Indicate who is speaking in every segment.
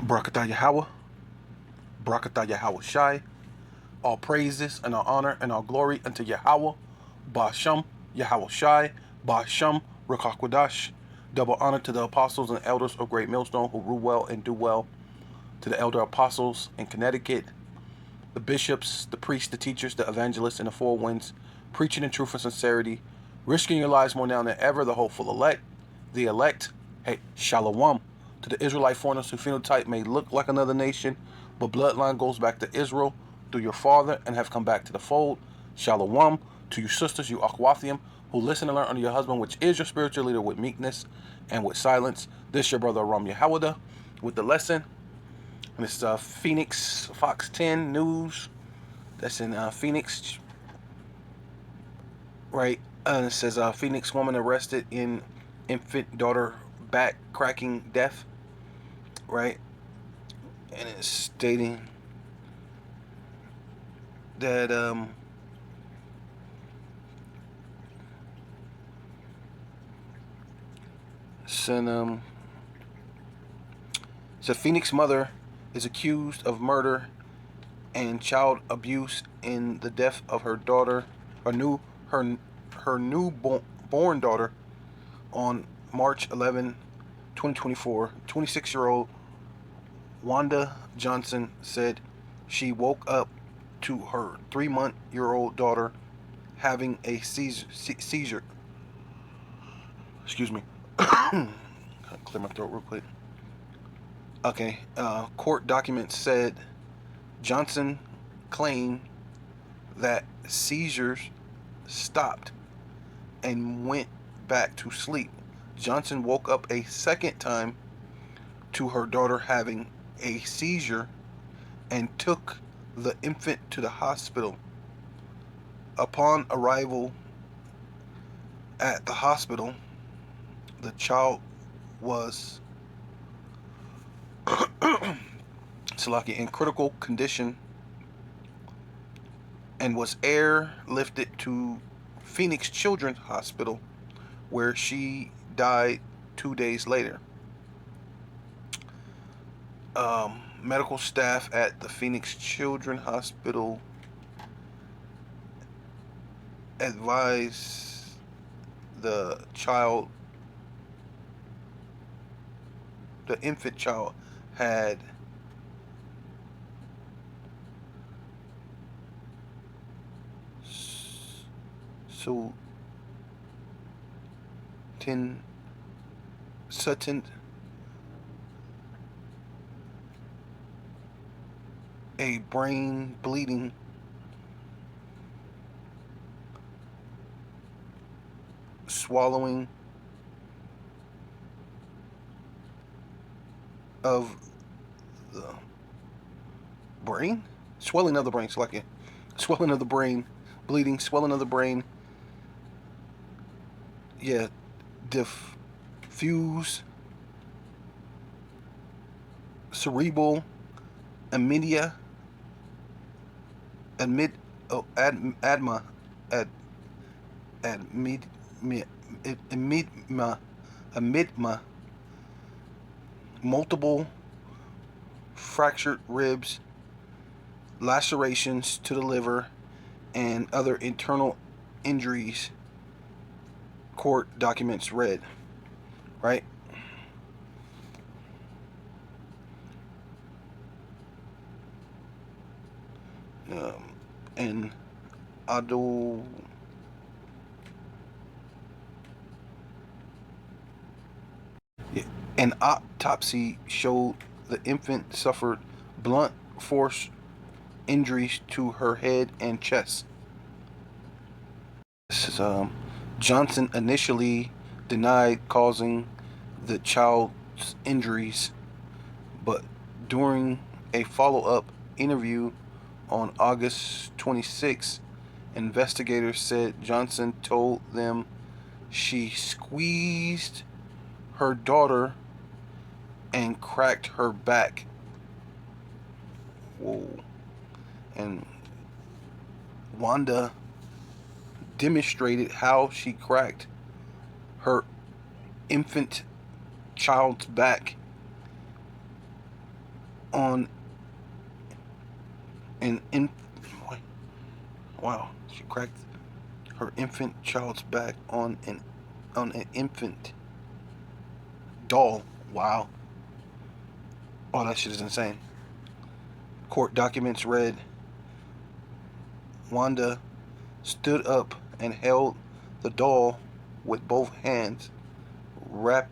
Speaker 1: Barakatah Yahweh, Barakatah Yahweh Shai. All praises and all honor and all glory unto Yahweh, Ba'asham Yahweh Shai, Ba'asham Rakakwadash. Double honor to the apostles and elders of Great Millstone who rule well and do well, to the elder apostles in Connecticut, the bishops, the priests, the teachers, the evangelists, and the four winds, preaching in truth and sincerity, risking your lives more now than ever, the hopeful elect, hey, shalom, to the Israelite foreigners whose phenotype may look like another nation, but bloodline goes back to Israel through your father and have come back to the fold, shalom, to you sisters, you Akwathium, who listen and learn under your husband, which is your spiritual leader, with meekness and with silence. This your brother Aram Yehawada with the lesson. And it's Phoenix Fox 10 News. That's in Phoenix, right? And it says Phoenix woman arrested in infant daughter back cracking death, right? And it's stating that so Phoenix mother is accused of murder and child abuse in the death of her daughter, her newborn daughter, on March 11, 2024. 26-year-old Wanda Johnson said she woke up to her 3-month-old daughter having a seizure. Excuse me. Clear my throat real quick. Okay. Court documents said Johnson claimed that seizures stopped and went back to sleep. Johnson woke up a second time to her daughter having a seizure and took the infant to the hospital. Upon arrival at the hospital, the child was in critical condition and was airlifted to Phoenix Children's Hospital, where she died 2 days later. Medical staff at the Phoenix Children's Hospital advised the infant child had Sutton a brain bleeding, swallowing of the brain, swelling of the brain, swelling of the brain, bleeding, swelling of the brain, diffuse cerebral amidma, multiple fractured ribs, lacerations to the liver, and other internal injuries, court documents read, right? And an autopsy showed the infant suffered blunt force injuries to her head and chest. This is, Johnson initially denied causing the child's injuries, but during a follow-up interview on August 26, investigators said Johnson told them she squeezed her daughter and cracked her back. Whoa. And Wanda demonstrated how she cracked her infant child's back on an wow, she cracked her infant child's back on an infant doll. Wow. Oh, that shit is insane. Court documents read Wanda stood up and held the doll with both hands, wrapped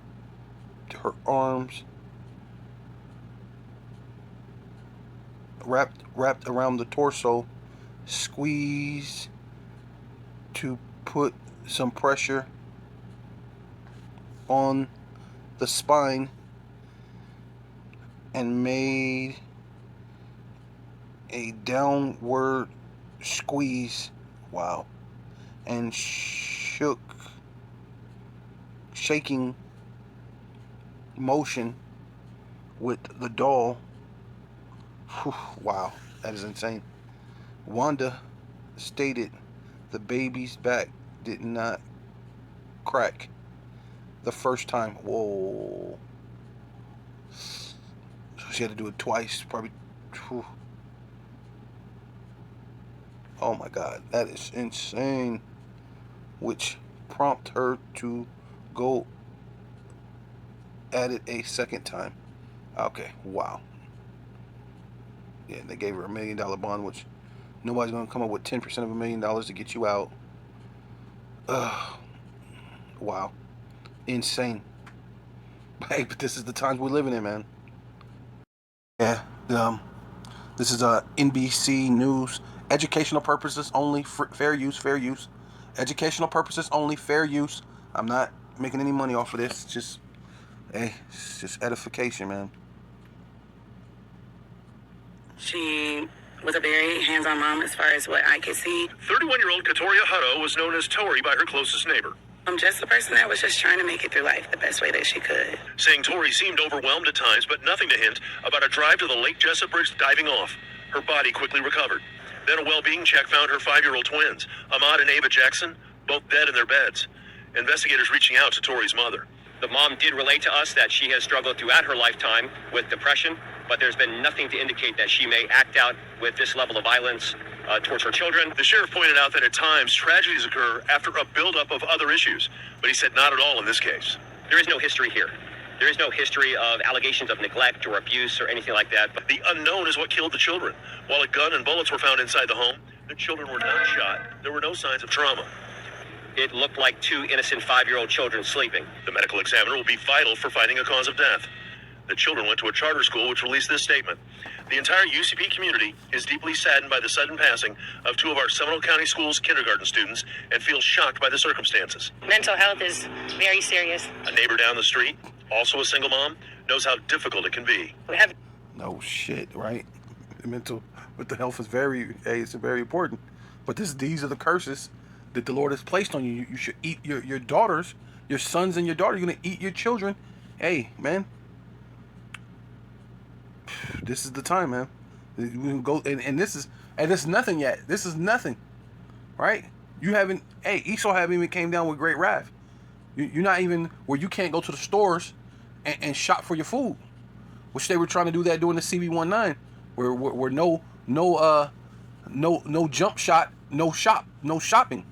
Speaker 1: her arms wrapped around the torso, squeezed to put some pressure on the spine, and made a downward squeeze. Wow. And shaking motion with the doll. Whew, wow, that is insane. Wanda stated the baby's back did not crack the first time. Whoa. So she had to do it twice, probably. Whew. Oh my God, that is insane. Which prompted her to go at it a second time. Okay, wow. Yeah, they gave her $1 million bond, which nobody's gonna come up with 10% of $1 million to get you out. Wow, insane. Hey, but this is the times we're living in, man. Yeah, this is NBC News. Educational purposes only. Fair use. Fair use. Educational purposes only. Fair use. I'm not making any money off of this. Just, hey, it's just edification, man.
Speaker 2: She was a very hands-on mom as far as what I could see.
Speaker 3: 31-year-old Katoria Hutto was known as Tori by her closest neighbor.
Speaker 2: I'm just a person that was just trying to make it through life the best way that she could.
Speaker 3: Saying Tori seemed overwhelmed at times, but nothing to hint about a drive to the Lake Jessup Bridge diving off. Her body quickly recovered. Then a well-being check found her 5-year-old twins, Ahmad and Ava Jackson, both dead in their beds. Investigators reaching out to Tori's mother.
Speaker 4: The mom did relate to us that she has struggled throughout her lifetime with depression, but there's been nothing to indicate that she may act out with this level of violence towards her children.
Speaker 3: The sheriff pointed out that at times tragedies occur after a buildup of other issues, but he said not at all in this case.
Speaker 4: There is no history here. There is no history of allegations of neglect or abuse or anything like that.
Speaker 3: The unknown is what killed the children. While a gun and bullets were found inside the home, the children were not shot. There were no signs of trauma.
Speaker 4: It looked like 2 innocent 5-year-old children sleeping.
Speaker 3: The medical examiner will be vital for finding a cause of death. The children went to a charter school which released this statement. The entire UCP community is deeply saddened by the sudden passing of 2 of our Seminole County Schools kindergarten students and feels shocked by the circumstances.
Speaker 5: Mental health is very serious.
Speaker 3: A neighbor down the street, also a single mom, knows how difficult it can be.
Speaker 1: No shit, right? Mental health is it's very important. But these are the curses that the Lord has placed on you. You should eat your daughters, your sons and your daughter. You're gonna eat your children. Hey, man. This is the time, man. We can go and this is nothing yet. This is nothing, right? You haven't. Hey, Esau haven't even came down with great wrath. You're not even where you can't go to the stores and shop for your food, which they were trying to do that during the CB19, where no jump shot, no shopping,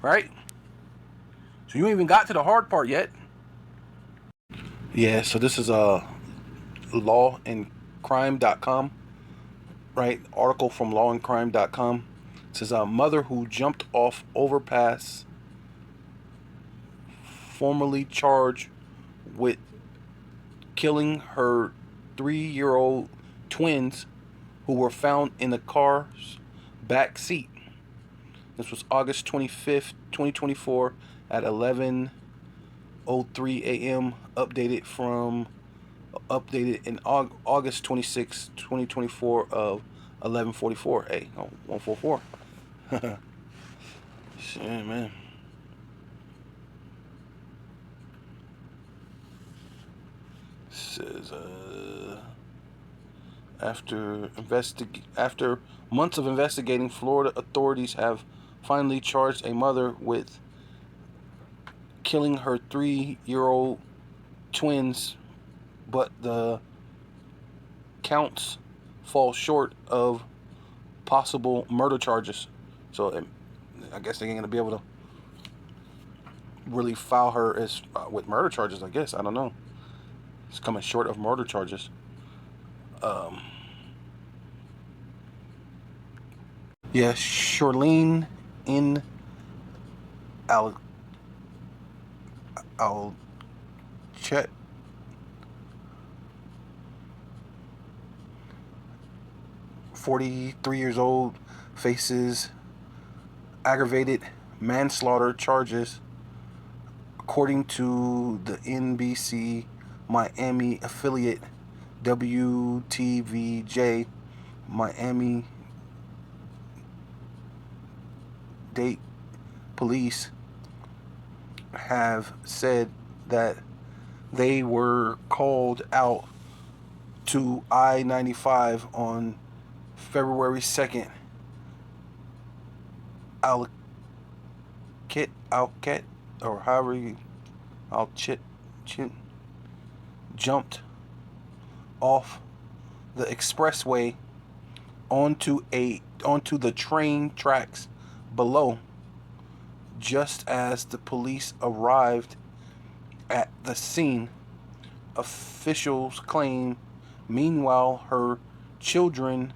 Speaker 1: right? So you ain't even got to the hard part yet. Yeah. So this is lawandcrime.com, right? Article from lawandcrime.com. It says a mother who jumped off overpass formally charged with killing her 3-year-old twins who were found in the car's back seat. This was August 25th, 2024 at 11:03 a.m. Updated in August 26, 2024 of 11:44. Hey, 144. Shit, man. Says after months of investigating, Florida authorities have finally charged a mother with killing her 3-year-old twins, but the counts fall short of possible murder charges. So I guess they ain't gonna be able to really file her as with murder charges. I guess, I don't know. It's coming short of murder charges. Yeah, Charlene in Chet. 43 years old, faces aggravated manslaughter charges, according to the NBC Miami affiliate WTVJ. Miami-Dade police have said that they were called out to I-95 on February 2nd. Alkit, or however you, jumped off the expressway onto the train tracks below. Just as the police arrived at the scene, officials claim. Meanwhile, her children,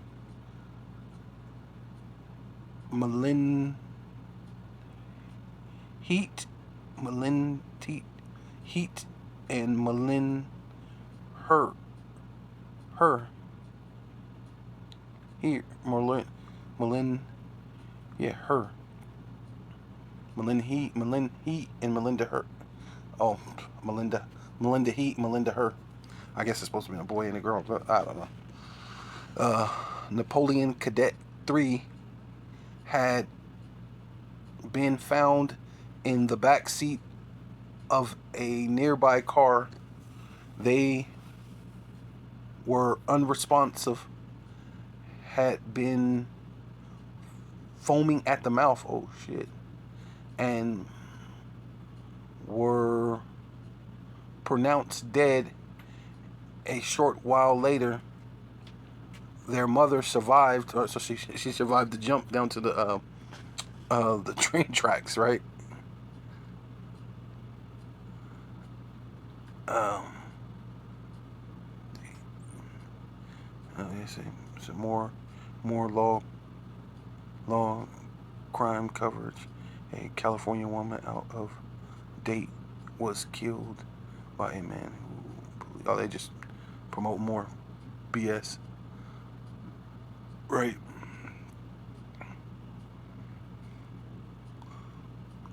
Speaker 1: Malin Heat, and Malin Her, here, Malin, yeah, her, Malin Heat, and Melinda Her. Oh, Melinda Heat, Melinda Her. I guess it's supposed to be a boy and a girl, but I don't know. Napoleon Cadet 3 had been found in the back seat of a nearby car. They were unresponsive, had been foaming at the mouth, oh shit, and were pronounced dead a short while later. Their mother survived, so she survived the jump down to the train tracks, right? Let's see, some more law crime coverage. A California woman out of date was killed by a man who, they just promote more BS, right?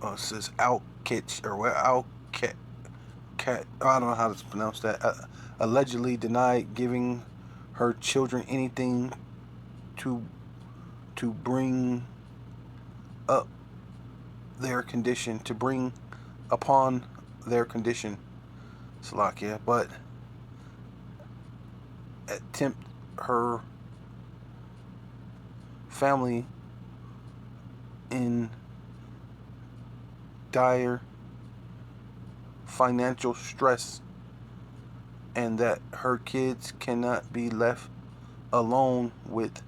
Speaker 1: It says Alkit, or what, Alkit, I don't know how to pronounce that. Allegedly denied giving her children anything to bring up their condition, to bring upon their condition, Slovakia, but attempt her family in dire financial stress, and that her kids cannot be left alone with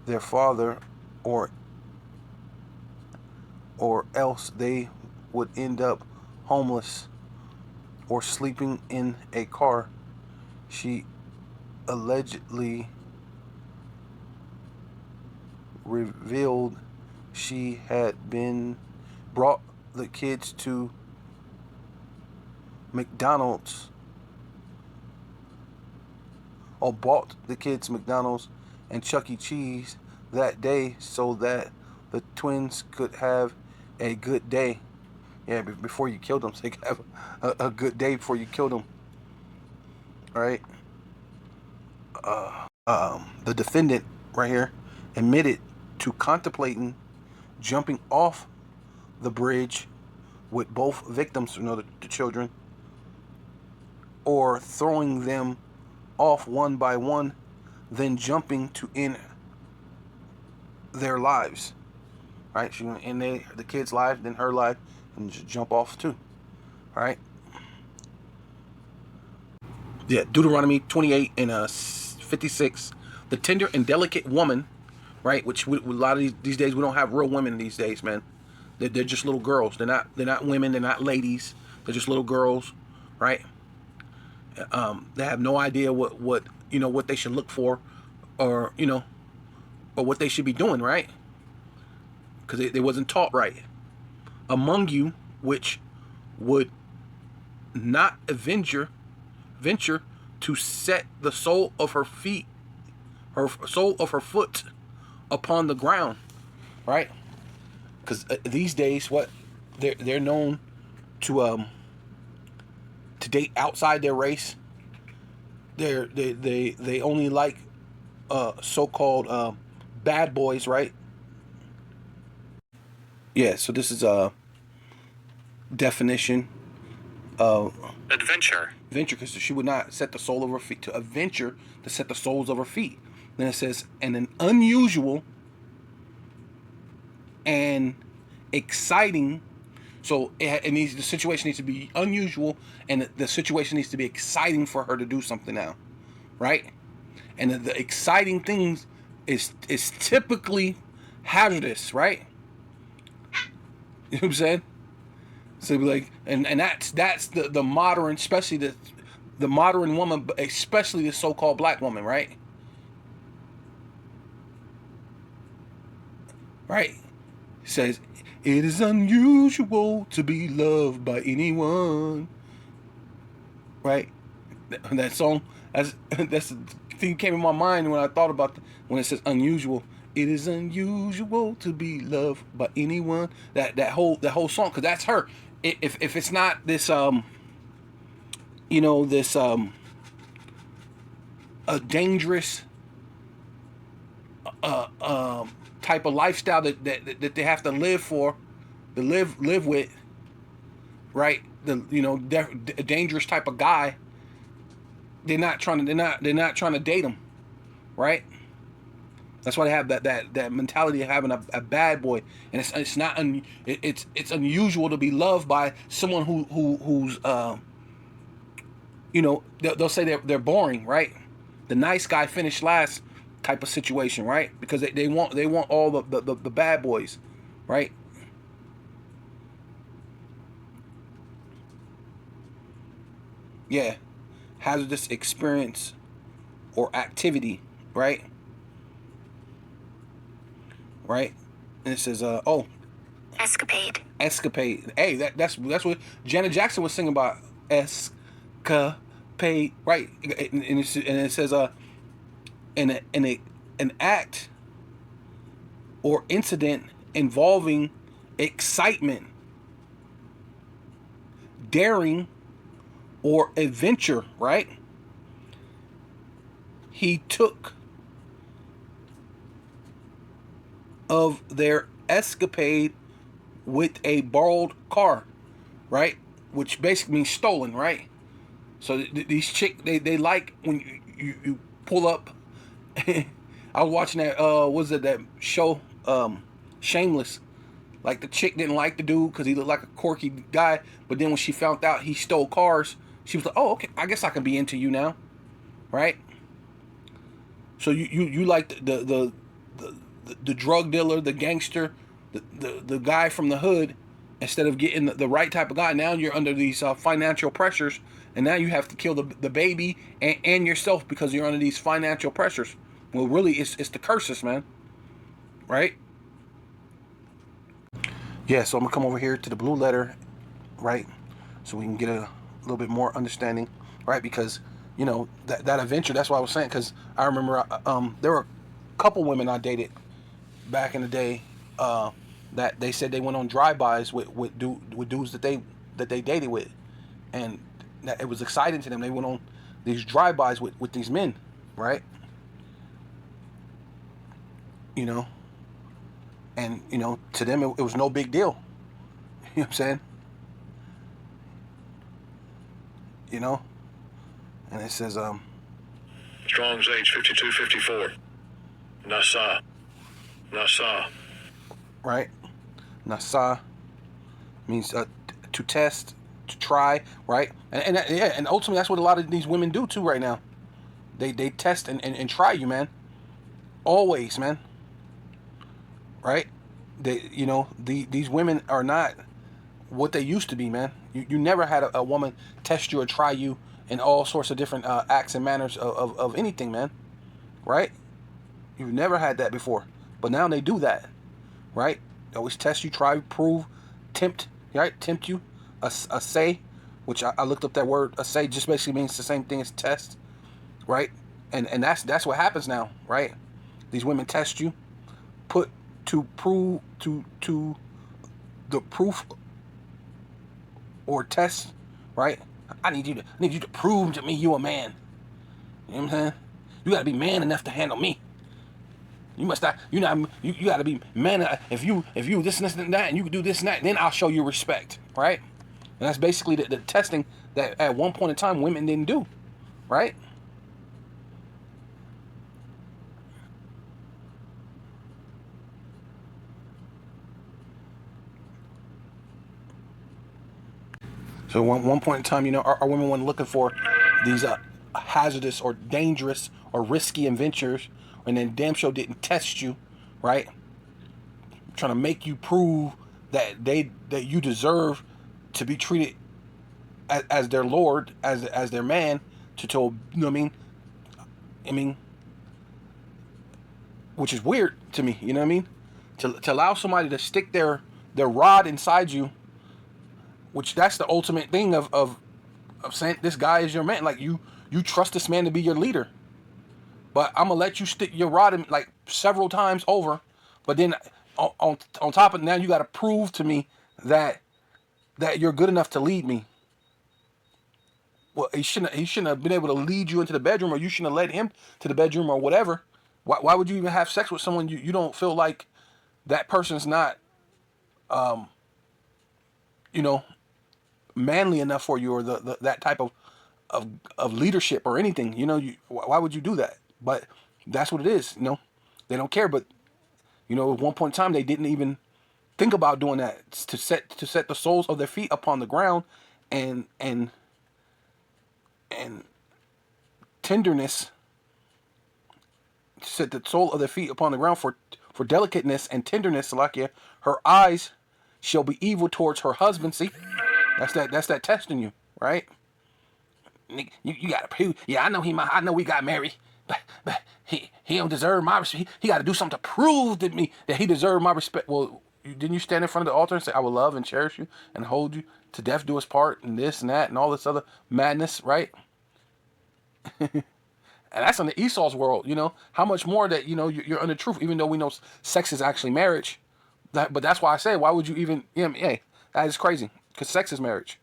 Speaker 1: their father, or else they would end up homeless or sleeping in a car. She allegedly revealed she had been brought the kids to McDonald's, or bought the kids McDonald's and Chuck E. Cheese that day so that the twins could have a good day. Yeah, before you killed them, so they could have a good day before you killed them. All right. The defendant right here admitted to contemplating jumping off the bridge with both victims, the children, or throwing them off one by one, then jumping to end their lives. Right? She went in the kid's life, then her life, and just jump off too. All right? Yeah, Deuteronomy 28 and 56. The tender and delicate woman, right? Which a lot of these days we don't have real women these days, man. They're just little girls. They're not women. They're not ladies. They're just little girls, right? They have no idea what they should look for, or or what they should be doing, right? Because they wasn't taught right. Among you, which would not venture to set the sole of her foot upon the ground, right? Because these days, what they're known to date outside their race. They only like so-called bad boys, right? Yeah. So this is a definition of
Speaker 6: adventure.
Speaker 1: Venture, because she would not set the sole of her feet. To adventure, to set the soles of her feet. Then it says, and an unusual and exciting. So the situation needs to be unusual, and the situation needs to be exciting for her to do something now, right? And the exciting things is typically hazardous, right? You know what I'm saying? So like, and that's the modern, especially the modern woman, but especially the so-called black woman, right? Right? It says, it is unusual to be loved by anyone. Right? That song, that's the thing that came in my mind when I thought about when it says unusual. It is unusual to be loved by anyone. That whole song, because that's her. If it's not this a dangerous type of lifestyle that they have to live with, right? A dangerous type of guy. They're not trying to date him, right? That's why they have that mentality of having a bad boy, and it's not it's unusual to be loved by someone who's they'll say they're boring, right? The nice guy finished last type of situation, right? Because they want all the bad boys, right? Yeah, hazardous experience or activity, right? Right, and it says,
Speaker 5: Escapade.
Speaker 1: Hey, that's what Janet Jackson was singing about. Escapade, right? And it says, an act or incident involving excitement, daring, or adventure, right? He took of their escapade with a borrowed car, right? Which basically means stolen, right? So these chicks, they like when you pull up. I was watching that that show, Shameless. Like, the chick didn't like the dude because he looked like a quirky guy, but then when she found out he stole cars, she was like, oh, okay, I guess I can be into you now, right? So you like the drug dealer, the gangster, the guy from the hood, instead of getting the right type of guy. Now you're under these financial pressures, and now you have to kill the baby and yourself because you're under these financial pressures. Well, really, it's the curses, man. Right? Yeah, so I'm going to come over here to the blue letter, right? So we can get a little bit more understanding, right? Because, that adventure, that's what I was saying. Because I remember there were a couple women I dated back in the day that they said they went on drive-bys with dudes that they dated with, and that it was exciting to them. They went on these drive-bys with these men, right? And to them it was no big deal. You know what I'm saying? And it says
Speaker 3: Strong's age 5254. Nasa.
Speaker 1: Right? Nasa means to test, to try, right? And ultimately that's what a lot of these women do too right now. They test and try you, man. Always, man. Right? These women are not what they used to be, man. You never had a woman test you or try you in all sorts of different acts and manners of anything, man. Right? You've never had that before. But now they do that. Right? They always test you, try, prove, tempt, right? Tempt you. Assay, which I looked up that word. Assay just basically means the same thing as test. Right? And that's what happens now, right? These women test you, put to prove to the proof or test, right? I need you to prove to me you a man. You know what I'm saying? You gotta be man enough to handle me. You gotta be man. If you this and that, and you can do this and that, then I'll show you respect, right? And that's basically the testing that at one point in time women didn't do, right? So one point in time, our women weren't looking for these hazardous or dangerous or risky adventures, and then damn sure didn't test you, right? Trying to make you prove that you deserve to be treated as their lord, as their man, you know what I mean? Which is weird to me, you know what I mean? To allow somebody to stick their rod inside you, which that's the ultimate thing of saying this guy is your man. Like you trust this man to be your leader, but I'm gonna let you stick your rod in like several times over. But then on top of it, now you got to prove to me that you're good enough to lead me. Well, he shouldn't have been able to lead you into the bedroom, or you shouldn't have led him to the bedroom, or whatever. Why would you even have sex with someone you don't feel like that person's not, manly enough for you, or that type of leadership or anything? Why would you do that? But that's what it is. They don't care. But at one point in time, they didn't even think about doing that, to set the soles of their feet upon the ground, and tenderness. Set the sole of their feet upon the ground for delicateness and tenderness. Like her eyes shall be evil towards her husband. See, that's that testing you, right? You gotta prove. Yeah, I know we got married, but he don't deserve my respect. He got to do something to prove to me that he deserved my respect. Well, didn't you stand in front of the altar and say, "I will love and cherish you and hold you to death do us part," and this and that and all this other madness, right? And that's in the Esau's world, How much more that, you're under truth, even though we know sex is actually marriage. But that's why I say, why would you even, that is crazy, because sex is marriage.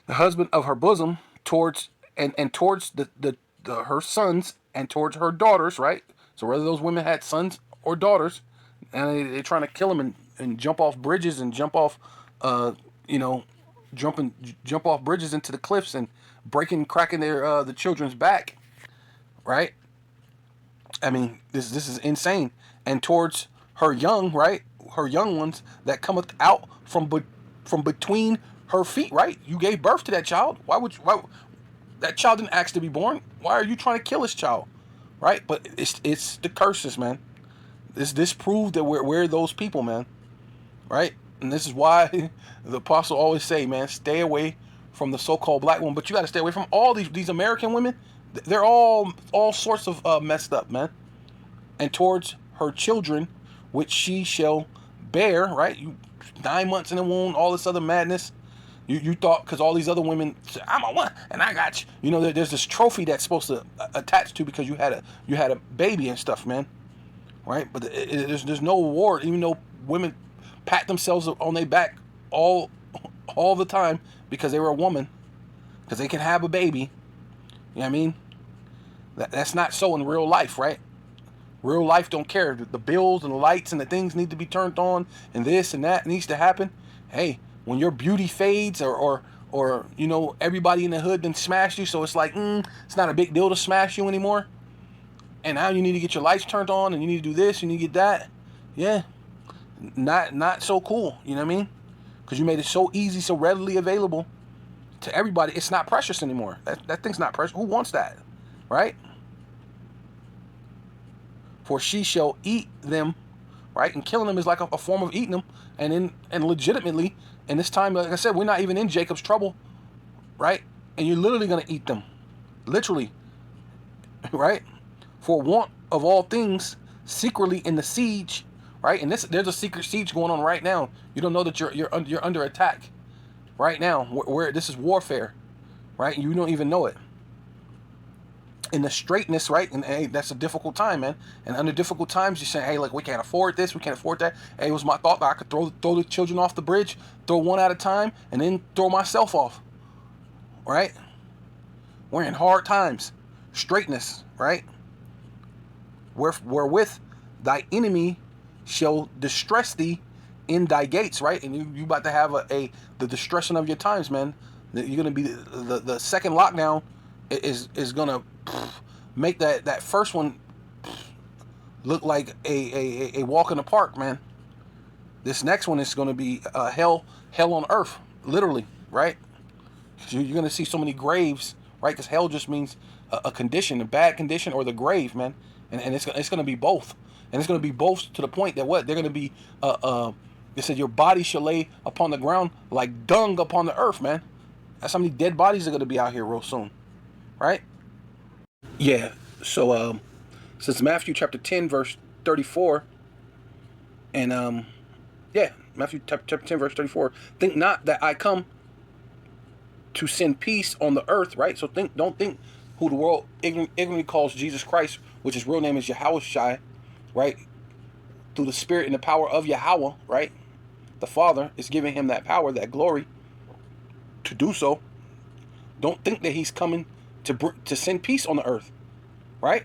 Speaker 1: The husband of her bosom towards her sons and towards her daughters, right? So whether those women had sons or daughters, and they're trying to kill them and jump off bridges and jump off, jump off bridges into the cliffs and cracking their the children's back. Right? I mean, this is insane. And towards her young, right? Her young ones that cometh out from between her feet, right? You gave birth to that child. Why that child didn't ask to be born? Why are you trying to kill this child? Right? But it's the curses, man. This proved that we're those people, man. Right? And this is why the apostle always say, man, stay away from the so-called black woman, but you got to stay away from all these American women. They're all sorts of messed up, man. And towards her children, which she shall bear, right? You 9 months in the womb, all this other madness. You thought because all these other women say, I'm a one and I got you. There's this trophy that's supposed to attach to because you had a baby and stuff, man. Right? But there's no reward, even though women pat themselves on their back all the time because they were a woman, because they can have a baby. You know what I mean? That's not so in real life, right? Real life don't care. The bills and the lights and the things need to be turned on, and this and that needs to happen. Hey, when your beauty fades, or everybody in the hood then smashed you, so it's like it's not a big deal to smash you anymore. And now you need to get your lights turned on, and you need to do this, you need to get that. Yeah, not so cool. You know what I mean? Because you made it so easy, so readily available to everybody. It's not precious anymore. That thing's not precious. Who wants that? right? For she shall eat them, right? And killing them is like a form of eating them. And legitimately, in this time, like I said, we're not even in Jacob's trouble, right? And you're literally going to eat them. Literally, right? For want of all things, secretly in the siege, right? And there's a secret siege going on right now. You don't know that you're under attack right now. Where this is warfare, right? You don't even know it. In the straightness, right? And hey, that's a difficult time, man. And under difficult times, you're saying, hey, like, we can't afford this, we can't afford that. Hey, it was my thought that I could throw the children off the bridge, throw one at a time, and then throw myself off, right? We're in hard times. Straightness, right? Wherewith thy enemy shall distress thee in thy gates, right? And you about to have the distressing of your times, man. You're gonna be the second lockdown is gonna make that first one look like a walk in the park, man. This next one is gonna be hell on earth, literally, right? You're gonna see so many graves, right? Because hell just means a condition, a bad condition, or the grave, man. And it's gonna be both, and it's gonna be both to the point that what they're gonna be. They said your body shall lay upon the ground like dung upon the earth, man. That's how many dead bodies are gonna be out here real soon, right? Yeah. So since Matthew chapter 10 verse 34, and yeah, Matthew chapter 10 verse 34. Think not that I come to send peace on the earth, right? So don't think who the world ignorantly calls Jesus Christ, which his real name is Yahawashi, right? Through the spirit and the power of Yahweh, right? The Father is giving him that power, that glory to do so. Don't think that he's coming to send peace on the earth, right?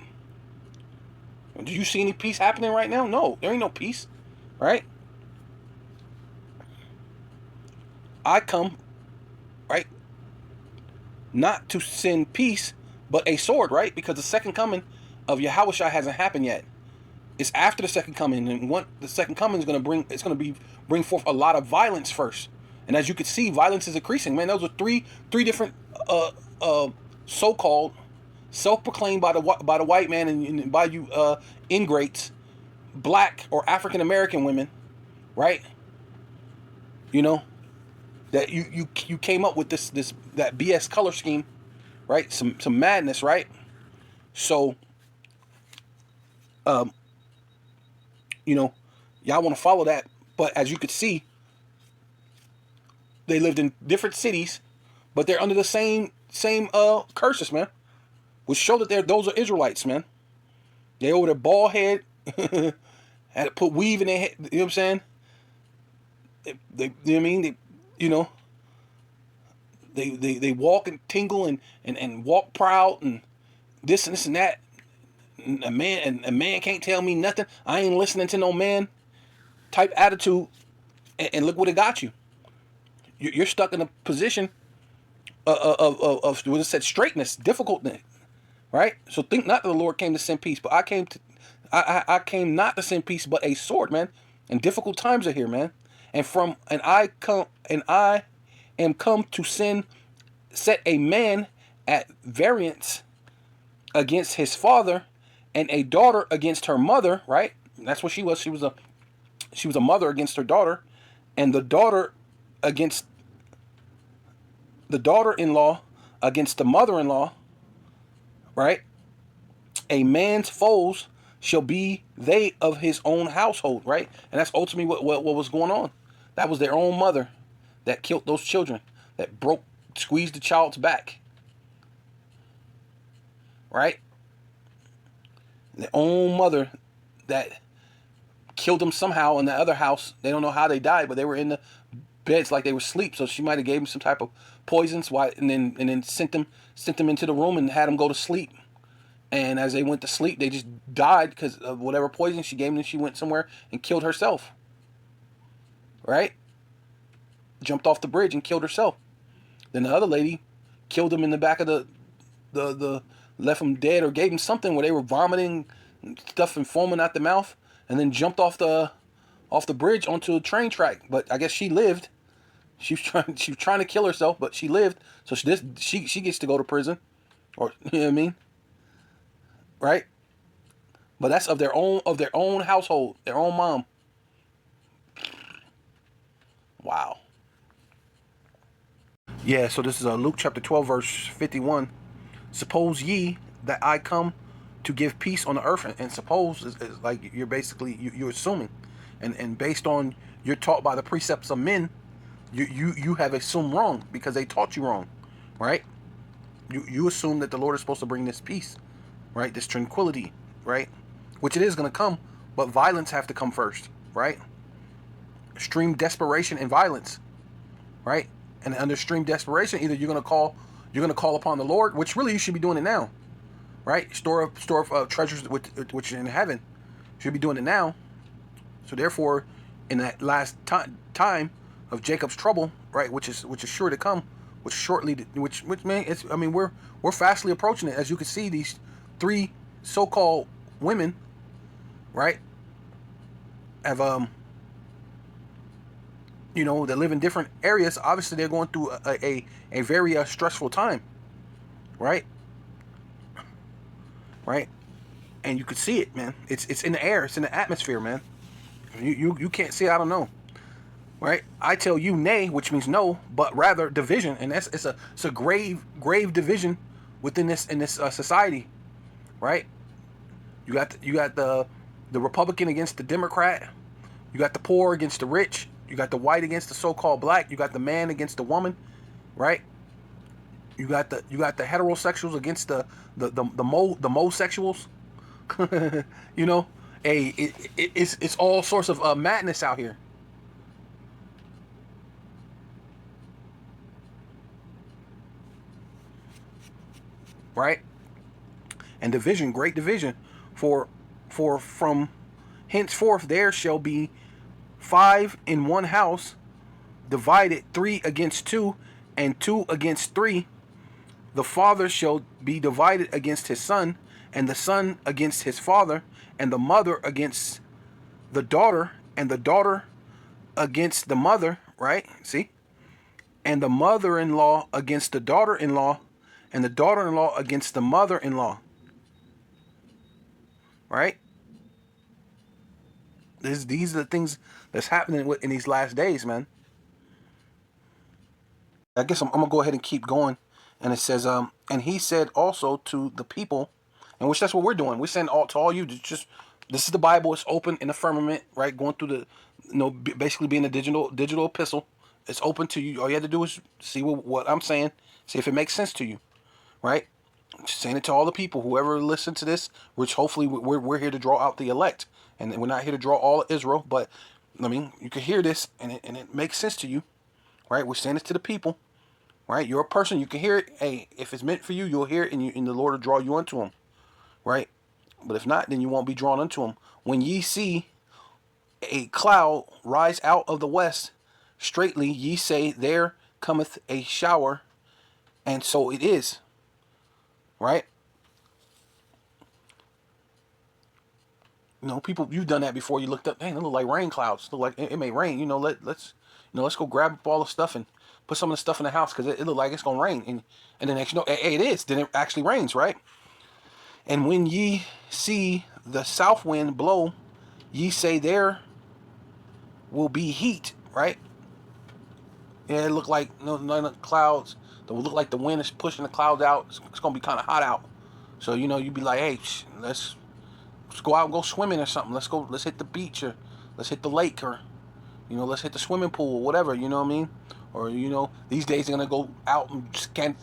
Speaker 1: Do you see any peace happening right now? No, there ain't no peace, right? I come, right, not to send peace, but a sword, right? Because the second coming of Yahushua hasn't happened yet. It's after the second coming, and what the second coming is going to bring, it's going to bring forth a lot of violence first. And as you can see, violence is increasing, man. Those are three different so-called, self-proclaimed by the white man and by you ingrates, black or African American women, right? You know, that you came up with that BS color scheme, right? Some madness, right? So, you know, y'all want to follow that, but as you could see, they lived in different cities, but they're under the same curses, man. Which show that those are Israelites, man. They over their bald head, had to put weave in their head. You know what I'm saying? They you know what I mean? They walk and tingle and walk proud and this and that. A man can't tell me nothing. I ain't listening to no man type attitude. And look what it got you. You're stuck in a position of what it said, straightness, difficultness, right? So think not that the Lord came to send peace, but I came not to send peace, but a sword, man. And difficult times are here, man. And I am come to set a man at variance against his father, and a daughter against her mother, right? That's what she was. She was a mother against her daughter, and the daughter against the daughter-in-law against the mother-in-law, right? A man's foes shall be they of his own household, right? And that's ultimately what was going on. That was their own mother that killed those children, that squeezed the child's back, right? Their own mother that killed them somehow in the other house. They don't know how they died, but they were in the beds like they were asleep. So she might have gave them some type of poisons, and then sent them into the room and had them go to sleep. And as they went to sleep, they just died because of whatever poison she gave them. She went somewhere and killed herself, right? Jumped off the bridge and killed herself. Then the other lady killed them in the back of the left them dead, or gave them something where they were vomiting stuff and foaming out the mouth, and then jumped off the bridge onto a train track. But I guess she lived. She was trying to kill herself, but she lived. So she gets to go to prison, or you know what I mean? right? But that's of their own household, their own mom. Wow. Yeah, so this is Luke chapter 12, verse 51. Suppose ye that I come to give peace on the earth, and suppose is like you're basically you're assuming, and based on you're taught by the precepts of men, you have assumed wrong because they taught you wrong, right? You assume that the Lord is supposed to bring this peace, right? This tranquility, right? Which it is going to come, but violence have to come first, right? Extreme desperation and violence, right? And under extreme desperation, either you're going to call upon the Lord, which really you should be doing it now, right? Store of treasures which are in heaven. You should be doing it now. So therefore, in that last time of Jacob's trouble, right, which is sure to come, which man, we're fastly approaching it. As you can see, these three so-called women, right, have they live in different areas. Obviously, they're going through a very stressful time, right? Right, and you could see it, man. It's in the air. It's in the atmosphere, man. You can't see it. I don't know, right? I tell you, nay, which means no, but rather division, and it's a grave division within this society, right? You got the Republican against the Democrat. You got the poor against the rich. You got the white against the so-called black. You got the man against the woman, right? You got the heterosexuals against the homosexuals. It's all sorts of madness out here. Right? And division, great division. For from henceforth there shall be 5 in one house, divided 3 against 2, and 2 against 3. The father shall be divided against his son, and the son against his father, and the mother against the daughter, and the daughter against the mother, right? See? And the mother-in-law against the daughter-in-law, and the daughter-in-law against the mother-in-law. Right? These are the things that's happening in these last days, man. I guess I'm going to go ahead and keep going. And it says, and he said also to the people, and which that's what we're doing. We're saying to all you, just this is the Bible. It's open in the firmament, right? Going through basically being a digital epistle. It's open to you. All you have to do is see what I'm saying. See if it makes sense to you, right? Just saying it to all the people, whoever listens to this, which hopefully we're here to draw out the elect. And we're not here to draw all of Israel, but you can hear this and it makes sense to you, right? We're saying this to the people, right? You're a person, you can hear it. Hey, if it's meant for you, you'll hear it, and the Lord will draw you unto him, right? But if not, then you won't be drawn unto him. When ye see a cloud rise out of the west, straightly ye say, there cometh a shower, and so it is, right? People, you've done that before. You looked up, dang, it look like rain clouds. Look like it may rain. Let's go grab up all the stuff and put some of the stuff in the house because it look like it's gonna rain. And then next, hey, it is. Then it actually rains, right? And when ye see the south wind blow, ye say there will be heat, right? Yeah, it look like clouds. It will look like the wind is pushing the clouds out. It's gonna be kind of hot out. So you'd be like, hey, let's go out and go swimming or something. Let's hit the beach, or let's hit the lake, or let's hit the swimming pool, or whatever, you know what I mean? Or these days they're gonna go out and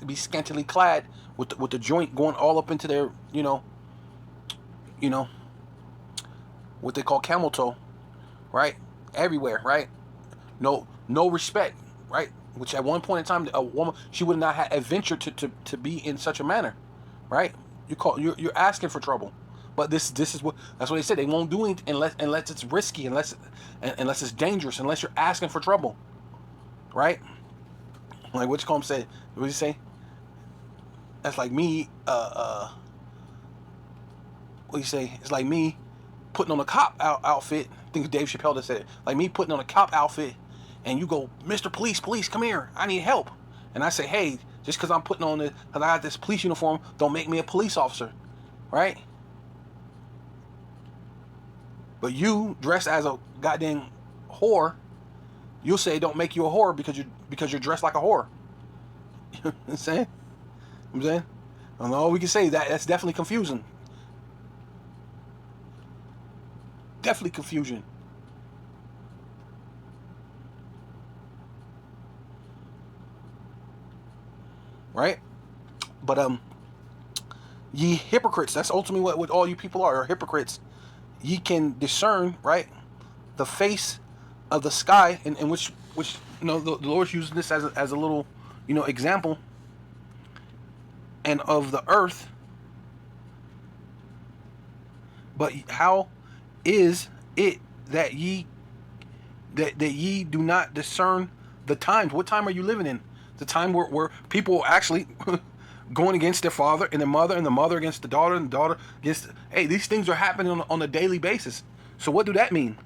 Speaker 1: be scantily clad with the joint going all up into their what they call camel toe, right? Everywhere, right? No respect, right? Which at one point in time, a woman, she would not have adventured to be in such a manner, right? You're asking for trouble. But that's what they said. They won't do it unless it's risky, unless it's dangerous, unless you're asking for trouble, right? Like Witchcomb said, what did he say? That's like me. What do you say? It's like me putting on a cop outfit. I think Dave Chappelle just said it. Like me putting on a cop outfit, and you go, Mr. Police, come here. I need help. And I say, hey, just because I'm putting on because I got this police uniform, don't make me a police officer, right? But you dressed as a goddamn whore, you'll say don't make you a whore because you're dressed like a whore. You know what I'm saying? And all we can say that's definitely confusing. Definitely confusion. Right? But ye hypocrites, that's ultimately what all you people are hypocrites. Ye can discern, right, the face of the sky, in which the Lord's using this as a little, example, and of the earth. But how is it that ye do not discern the times? What time are you living in? The time where people are actually going against their father and their mother, and the mother against the daughter, and the daughter against... Hey, these things are happening on a daily basis. So what do that mean?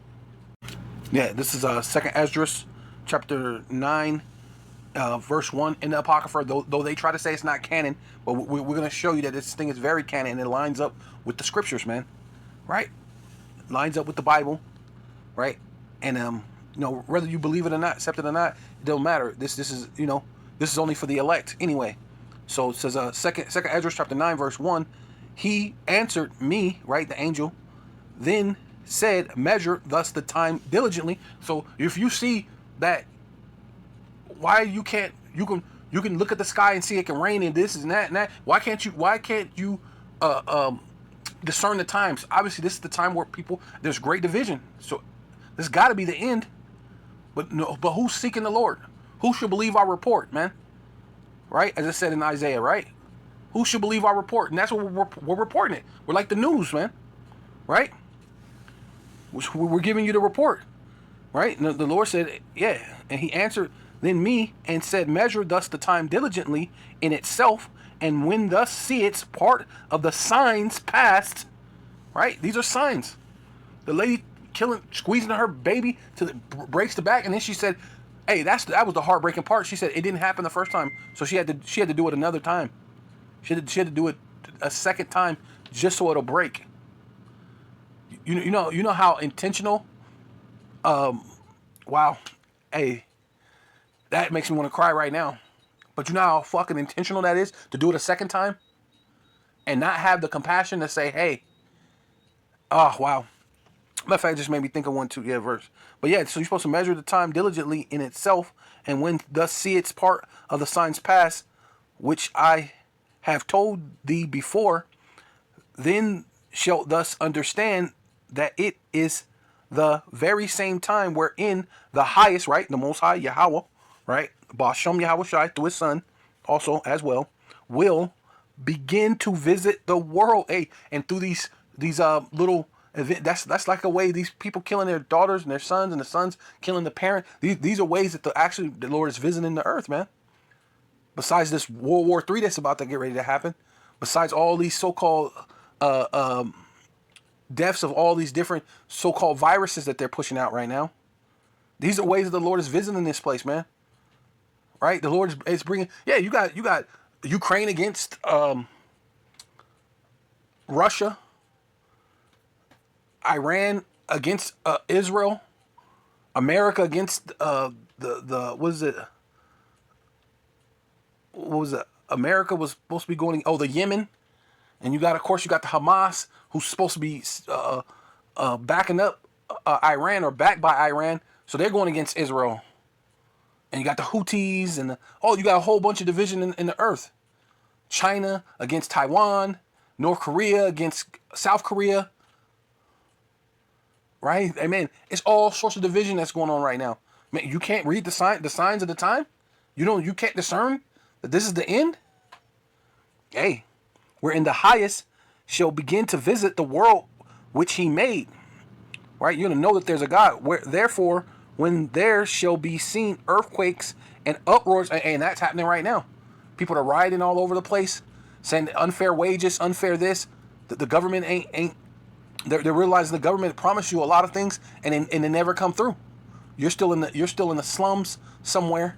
Speaker 1: Yeah, this is 2nd Esdras, chapter 9, verse 1 in the Apocrypha, though they try to say it's not canon, but we're going to show you that this thing is very canon, and it lines up with the scriptures, man. Right? It lines up with the Bible, right? And, whether you believe it or not, accept it or not, it don't matter. This is, this is only for the elect anyway. So it says, 2nd Esdras chapter 9, verse 1, he answered me, right, the angel, then said, measure thus the time diligently. So if you see that, why you can look at the sky and see it can rain and this and that. Why can't you discern the times? Obviously, this is the time where there's great division. So there's got to be the end. But who's seeking the Lord? Who should believe our report, man? Right? As it said in Isaiah, right? Who should believe our report? And that's what we're reporting it. We're like the news, man. Right? We're giving you the report. Right? And the Lord said, yeah. And he answered then me and said, measure thus the time diligently in itself, and when thus seest part of the signs past. Right? These are signs. The lady squeezing her baby till it breaks the back, and then she said, hey, that was the heartbreaking part. She said it didn't happen the first time, so she had to do it another time. She had to do it a second time just so it'll break. You know how intentional. Wow, hey, that makes me want to cry right now. But you know how fucking intentional that is to do it a second time, and not have the compassion to say, hey, oh wow. Matter of fact, it just made me think of verse. But yeah, so you're supposed to measure the time diligently in itself, and when thus see its part of the signs past, which I have told thee before, then shalt thus understand that it is the very same time wherein the highest, right, the Most High, Yahweh, right, Ba'ashem Yahweh Shai, through his son, also as well, will begin to visit the world. Hey, and through these little event, that's like a way these people killing their daughters and their sons, and the sons killing the parent. These are ways that the Lord is visiting the earth, man. Besides this World War III that's about to get ready to happen, besides all these so-called deaths of all these different so-called viruses that they're pushing out right now, these are ways that the Lord is visiting this place, man. Right? The Lord is bringing. Yeah, you got Ukraine against Russia. Iran against Israel, America against the America was supposed to be going, the Yemen, and you got the Hamas, who's supposed to be backing up Iran, or backed by Iran, so they're going against Israel, and you got the Houthis, and you got a whole bunch of division in the earth. China against Taiwan, North Korea against South Korea. Right? Amen. It's all sorts of division that's going on right now. Man, you can't read the signs of the time? You can't discern that this is the end? Hey, wherein the highest shall begin to visit the world which he made. Right? You're going to know that there's a God. Therefore, when there shall be seen earthquakes and uproars, and that's happening right now. People are rioting all over the place, saying unfair wages, unfair this. The government ain't. They're realizing the government promised you a lot of things, and they never come through. You're still in the slums somewhere,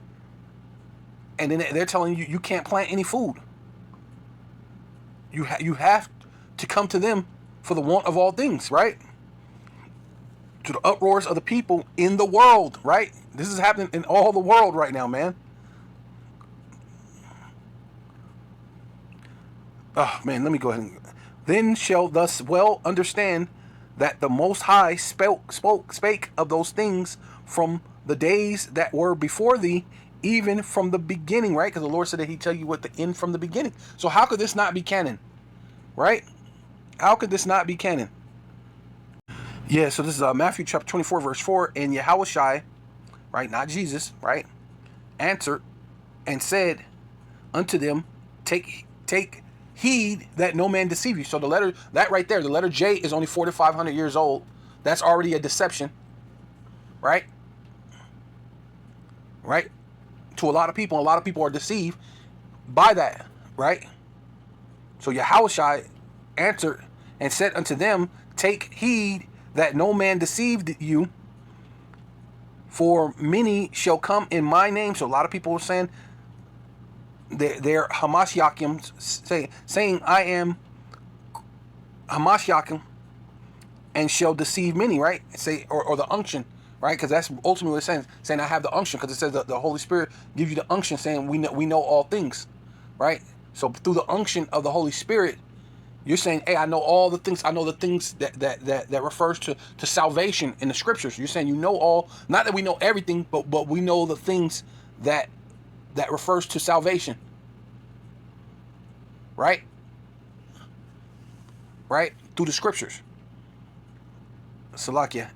Speaker 1: and then they're telling you can't plant any food. You have to come to them for the want of all things, right? to the uproars of the people in the world, right? This is happening in all the world right now, man. Oh, man, let me go ahead and... Then shall thus well understand that the Most High spake of those things from the days that were before thee, even from the beginning, right? Because the Lord said that he'd tell you what the end from the beginning. So how could this not be canon, right? How could this not be canon? Yeah, so this is Matthew chapter 24, verse 4. And Yahushua, right, not Jesus, right, answered and said unto them, take heed that no man deceive you. So the letter, that right there, the letter J is only 4,500 years old. That's already a deception, right? Right? To a lot of people are deceived by that, right? So Yahushua answered and said unto them, take heed that no man deceived you, for many shall come in my name. So a lot of people are saying, they're Hamashiachim, saying I am Hamashiachim, and shall deceive many, right? Say, or the unction, right? Because that's ultimately what it's saying I have the unction, because it says that the Holy Spirit gives you the unction, saying we know all things, right? So through the unction of the Holy Spirit, you're saying, hey, I know all the things. I know the things that refers to salvation in the scriptures. You're saying you know all, not that we know everything, but we know the things that refers to salvation, right? Right? Through the scriptures. Salakia.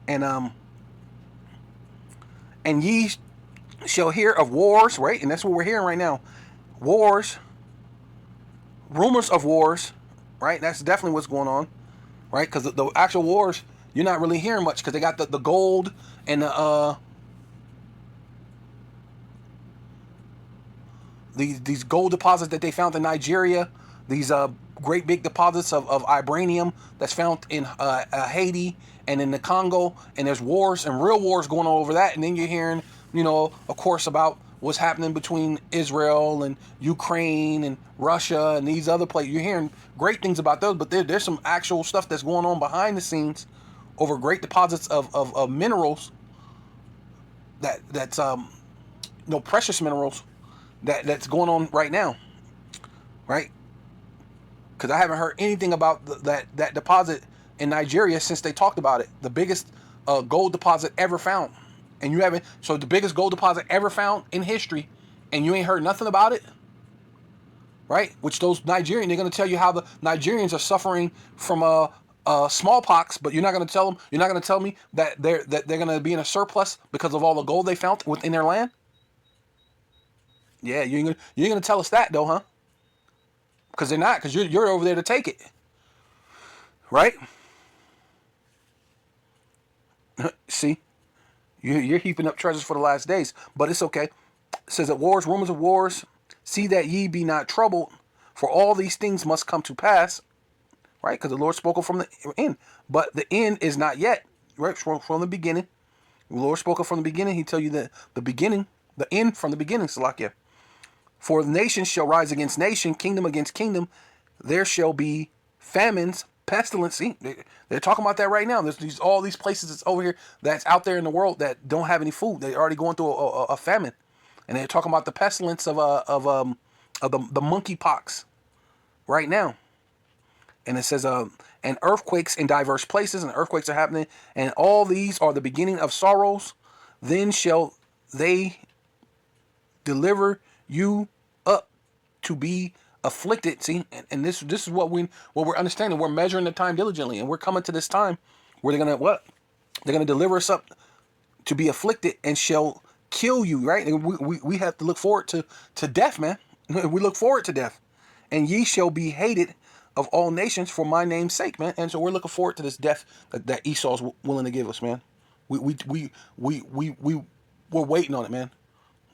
Speaker 1: And ye shall hear of wars, right? And that's what we're hearing right now. Wars, rumors of wars, right? That's definitely what's going on, right? Because the actual wars, you're not really hearing much, because they got the gold and these gold deposits that they found in Nigeria, these great big deposits of vibranium that's found in Haiti and in the Congo, and there's wars and real wars going on over that. And then you're hearing, of course, about what's happening between Israel and Ukraine and Russia and these other places. You're hearing great things about those, but there's some actual stuff that's going on behind the scenes over great deposits of minerals that's precious minerals that's going on right now, right? Because I haven't heard anything about that deposit in Nigeria since they talked about it. The biggest gold deposit ever found. And you haven't, so the biggest gold deposit ever found in history, and you ain't heard nothing about it, right? Which those Nigerians, they're going to tell you how the Nigerians are suffering from smallpox, but you're not going to tell them, you're not going to tell me that they're going to be in a surplus because of all the gold they found within their land. Yeah, you ain't gonna tell us that though, huh? Because they're not, because you're over there to take it, right? See, you're heaping up treasures for the last days, but it's okay. It says that wars, rumors of wars, see that ye be not troubled, for all these things must come to pass, right? Because the Lord spoke from the end, but the end is not yet, right? From the beginning, the Lord spoke from the beginning. He tell you that the beginning, the end from the beginning, Salakia. For the nation shall rise against nation, kingdom against kingdom. There shall be famines, pestilence. See, they're talking about that right now. There's all these places that's over here, that's out there in the world that don't have any food. They're already going through a famine, and they're talking about the pestilence of the monkeypox right now. And it says and earthquakes in diverse places, and earthquakes are happening, and all these are the beginning of sorrows. Then shall they deliver you up to be afflicted. See, and this is what we're understanding. We're measuring the time diligently, and we're coming to this time where they're gonna deliver us up to be afflicted and shall kill you, right? And we have to look forward to death, man. We look forward to death. And ye shall be hated of all nations for my name's sake, man. And so we're looking forward to this death that Esau's willing to give us, man. We're waiting on it, man.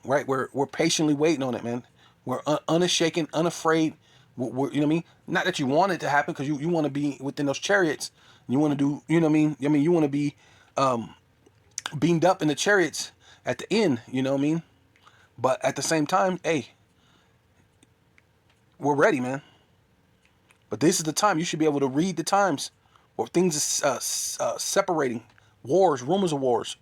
Speaker 1: Right, we're patiently waiting on it, man. We're unshaken, unafraid. We're, you know what I mean? Not that you want it to happen, because you want to be within those chariots. You want to do, you know what I mean? I mean, you want to be beamed up in the chariots at the end. You know what I mean? But at the same time, hey, we're ready, man. But this is the time you should be able to read the times where things are separating, Wars, rumors of wars.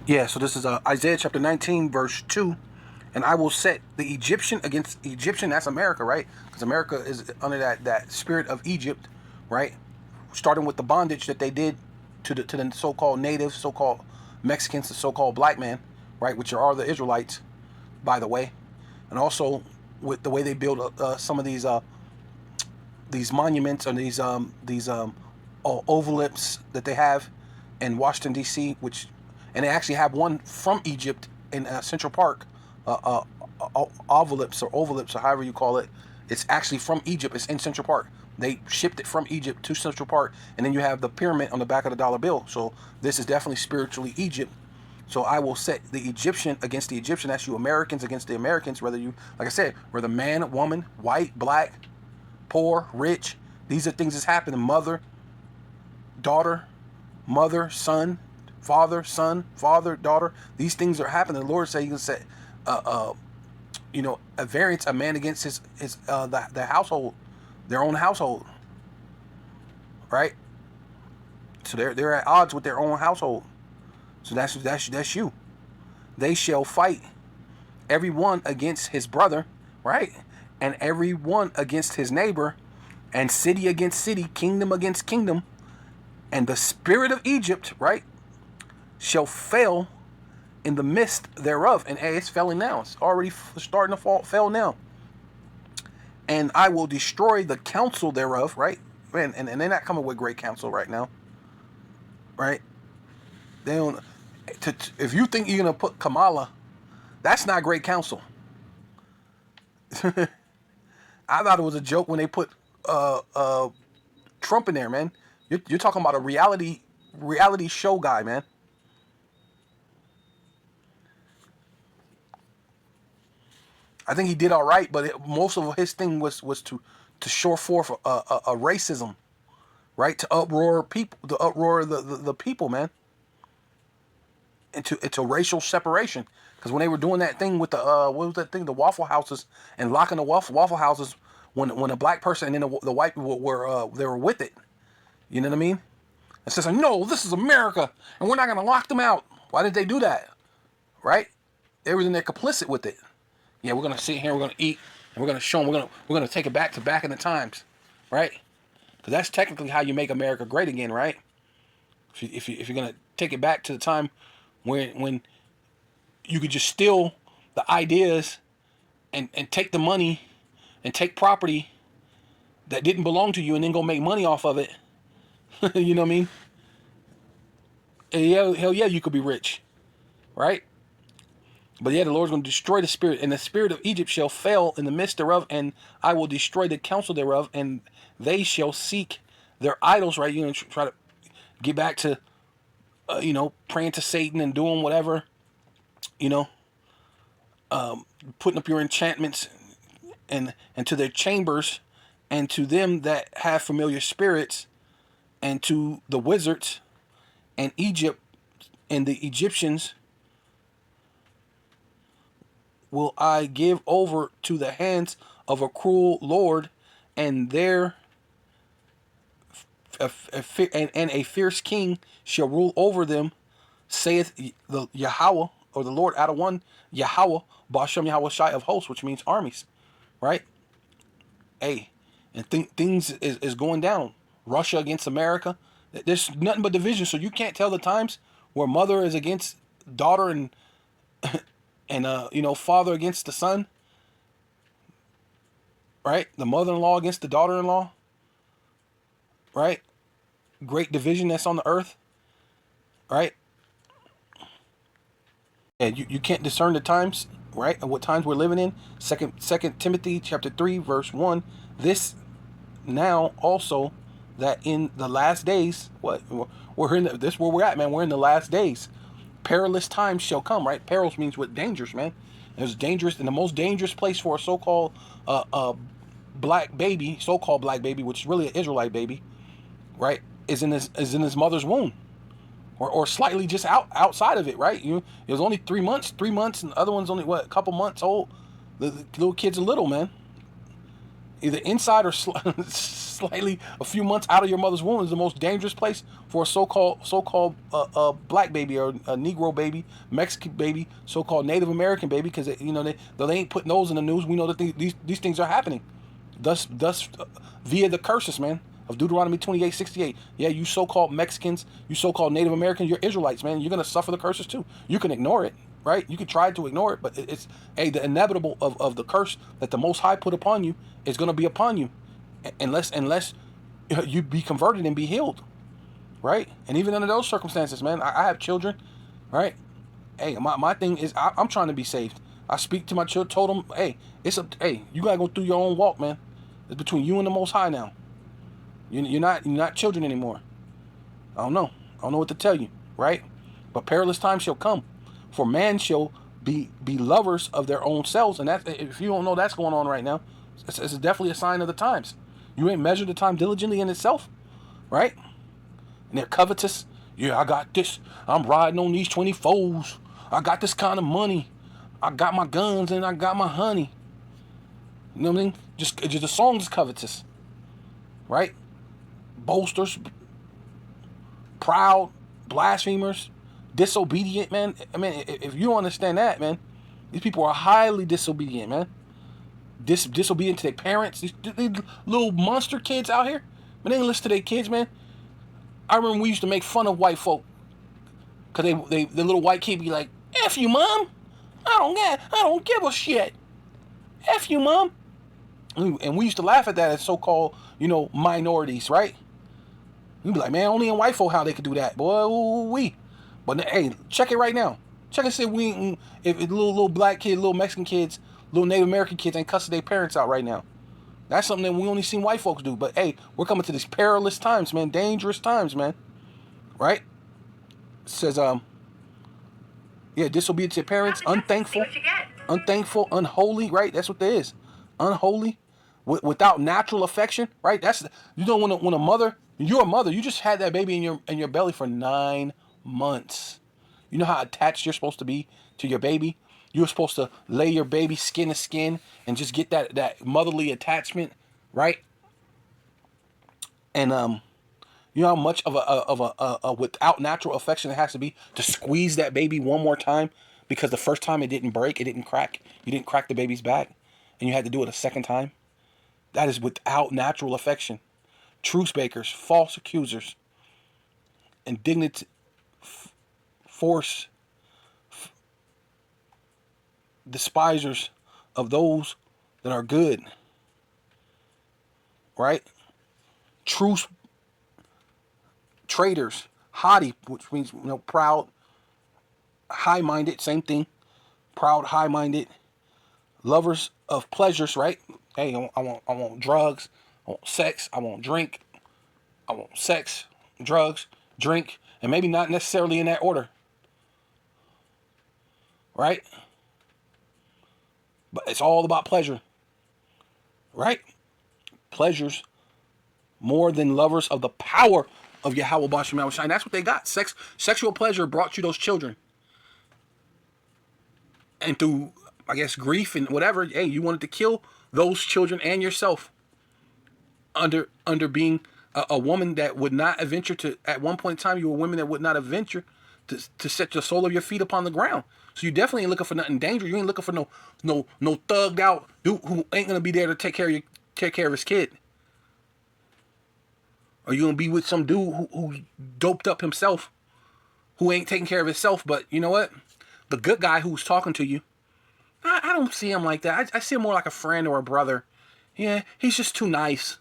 Speaker 1: Yeah, so this is Isaiah chapter 19, verse 2. And I will set the Egyptian against Egyptian, that's America, right? Because America is under that spirit of Egypt, right? Starting with the bondage that they did to the so-called natives, so-called Mexicans, the so-called black man, right? Which are the Israelites, by the way. And also with the way they build some of these monuments, or these ovalips that they have in Washington, D.C., and they actually have one from Egypt in Central Park, ovalips or however you call it. It's actually from Egypt. It's in Central Park. They shipped it from Egypt to Central Park, and then you have the pyramid on the back of the dollar bill. So this is definitely spiritually Egypt. So I will set the Egyptian against the Egyptian. That's you Americans against the Americans. Whether you, like I said, whether man, woman, white, black, poor, rich. These are things that's happening. Mother, daughter, mother, son, father, daughter. These things are happening. The Lord said He can set, a variance, a man against his the household, their own household, right? So they're at odds with their own household. So that's you. They shall fight, every one against his brother, right? And every one against his neighbor, and city against city, kingdom against kingdom. And the spirit of Egypt, right, shall fail in the midst thereof. And hey, it's failing now. It's already starting to fail now. And I will destroy the counsel thereof, right? And they're not coming with great counsel right now, right? They don't. If you think you're gonna put Kamala, that's not great counsel. I thought it was a joke when they put Trump in there, man. You're talking about a reality show guy, man. I think he did all right, but most of his thing was to show forth a racism, right? To uproar people, the people, man. Into racial separation. Because when they were doing that thing with the what was that thing, the Waffle Houses, and locking the Waffle Houses, when a black person and then the white people were they were with it. You know what I mean? It says, no, this is America, and we're not gonna lock them out. Why did they do that? Right? They were in there complicit with it. Yeah, we're gonna sit here, we're gonna eat, and we're gonna show them, we're gonna take it back to back in the times, right? Because that's technically how you make America great again, right? If you're gonna take it back to the time when you could just steal the ideas and take the money and take property that didn't belong to you and then go make money off of it. You know what I mean? And hell yeah, you could be rich, right? But yeah, the Lord's going to destroy the spirit, and the spirit of Egypt shall fail in the midst thereof, and I will destroy the counsel thereof, and they shall seek their idols, right? You know, try to get back to, praying to Satan and doing whatever, putting up your enchantments and to their chambers, and to them that have familiar spirits, and to the wizards, and Egypt and the Egyptians will I give over to the hands of a cruel Lord, and there and a fierce king shall rule over them, saith the Yahweh, or the Lord out of one, Yahweh, Bashem Yahweh Shai of hosts, which means armies, right? Hey, and things is going down. Russia against America. There's nothing but division, so you can't tell the times where mother is against daughter and father against the son, right? The mother-in-law against the daughter-in-law, right? Great division that's on the earth, right? And you can't discern the times, right? And what times we're living in. Second Timothy chapter 3 verse 1. This now also that in the last days, we're in this where we're at, man. We're in the last days. Perilous times shall come, right? Perils means what? Dangerous, man. It's dangerous, and the most dangerous place for a so-called black baby, which is really an Israelite baby, right, is in his mother's womb, or slightly just outside of it, right? It was only 3 months, and the other one's only a couple months old. The little kid's little, man. either inside or slightly a few months out of your mother's womb is the most dangerous place for a so-called black baby or a Negro baby, Mexican baby, so-called Native American baby, because though they ain't putting those in the news, we know that these things are happening. Thus via the curses, man, of Deuteronomy 28:68. Yeah, you so-called Mexicans, you so-called Native Americans, you're Israelites, man. You're gonna suffer the curses too. You can ignore it, right? You can try to ignore it, but it's the inevitable of the curse that the Most High put upon you is gonna be upon you, unless you be converted and be healed, right? And even under those circumstances, man, I have children, right? Hey, my thing is I'm trying to be saved. I speak to my children, told them, hey, you gotta go through your own walk, man. It's between you and the Most High now. You're not children anymore. I don't know what to tell you, right? But perilous times shall come, for man shall be lovers of their own selves, and that, if you don't know that's going on right now, it's definitely a sign of the times. You ain't measured the time diligently in itself, right? And they're covetous. Yeah, I got this. I'm riding on these 24s. I got this kind of money. I got my guns and I got my honey. You know what I mean? Just the song is covetous, right? Boasters, proud, blasphemers, disobedient, man. I mean, if you don't understand that, man, these people are highly disobedient, man. Disobedient to their parents. These little monster kids out here, man, they ain't listen to their kids, man. I remember we used to make fun of white folk, cause the little white kid be like, "F you, mom. I don't give a shit. F you, mom." And we used to laugh at that as so-called, minorities, right? We'd be like, man, only in white folk how they could do that, boy. But hey, check it right now. Check and see if little black kids, little Mexican kids, little Native American kids ain't cussing their parents out right now. That's something that we only seen white folks do. But hey, we're coming to these perilous times, man, dangerous times, man. Right? It says, disobedient to your parents, unthankful, unholy, right? That's what that is. Unholy, without natural affection, right? When a mother, you're a mother, you just had that baby in your belly for 9 months. You know how attached you're supposed to be to your baby? You're supposed to lay your baby skin to skin and just get that motherly attachment, right? And you know how much of a without natural affection it has to be to squeeze that baby one more time, because the first time it didn't break, it didn't crack. You didn't crack the baby's back, and you had to do it a second time. That is without natural affection. Truce bakers, false accusers, indignant despisers of those that are good, right? Truce traitors, haughty, which means proud, high-minded, same thing. Proud, high-minded, lovers of pleasures, right? Hey, I want drugs, I want sex, I want drink, I want sex, drugs, drink, and maybe not necessarily in that order, right? But it's all about pleasure, right? Pleasures more than lovers of the power of Yahweh Bashem Yahweh Shai. And that's what they got. Sexual pleasure brought you those children. And through, I guess, grief and whatever, hey, you wanted to kill those children and yourself under being a woman that would not adventure to, at one point in time, you were a woman that would not adventure to set the sole of your feet upon the ground. So you definitely ain't looking for nothing dangerous. You ain't looking for no thugged out dude who ain't gonna be there to take care of his kid. Or you gonna be with some dude who's doped up himself, who ain't taking care of himself. But you know what? The good guy who's talking to you, I don't see him like that. I see him more like a friend or a brother. Yeah, he's just too nice.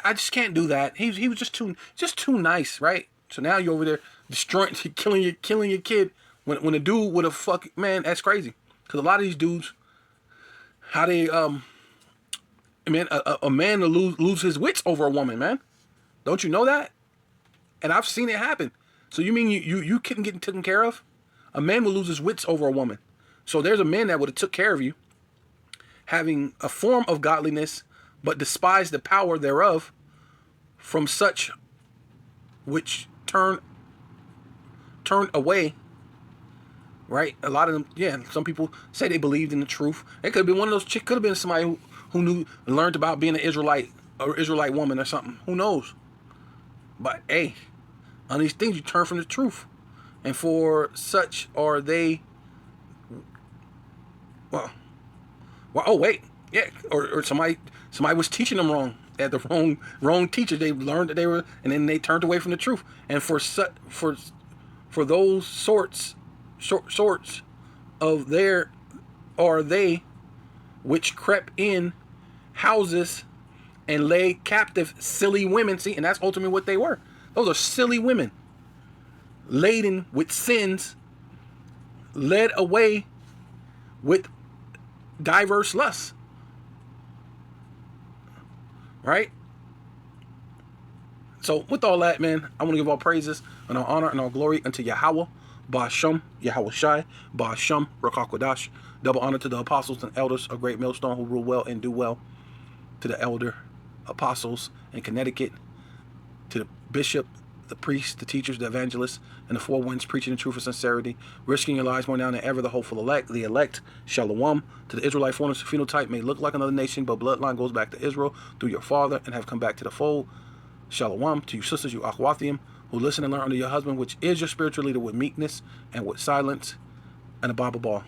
Speaker 1: I just can't do that. He was just too nice, right? So now you're over there destroying, killing your kid. When a dude with a man, that's crazy. Because a lot of these dudes, how they a man will lose his wits over a woman, man. Don't you know that? And I've seen it happen. So you mean you couldn't get taken care of? A man will lose his wits over a woman. So there's a man that would have took care of you, having a form of godliness, but despise the power thereof, from such which turn away. Right? A lot of them, yeah, some people say they believed in the truth. It could have been one of those chicks, could have been somebody who knew, learned about being an Israelite or Israelite woman or something. Who knows? But hey, on these things you turn from the truth. And for such are they, well, oh wait, yeah, or somebody was teaching them wrong. They had the wrong teacher. They learned that they were, and then they turned away from the truth. And for those sorts of there are they which crept in houses and lay captive silly women. See, and that's ultimately what they were. Those are silly women, laden with sins, led away with diverse lusts. Right? So with all that, man, I want to give all praises and all honor and all glory unto Yahweh, Ba'asham, Yahweh Shai, Ba'asham, Rakakwadash. Double honor to the apostles and elders of Great Millstone who rule well and do well. To the elder apostles in Connecticut, to the bishop, the priests, the teachers, the evangelists, and the four winds preaching the truth of sincerity, risking your lives more now than ever, the hopeful elect, Shalom. To the Israelite phenotype may look like another nation, but bloodline goes back to Israel through your father and have come back to the fold. Shalom. To you sisters, you Akhwathiim, who listen and learn under your husband, which is your spiritual leader, with meekness and with silence, and a Bible ball.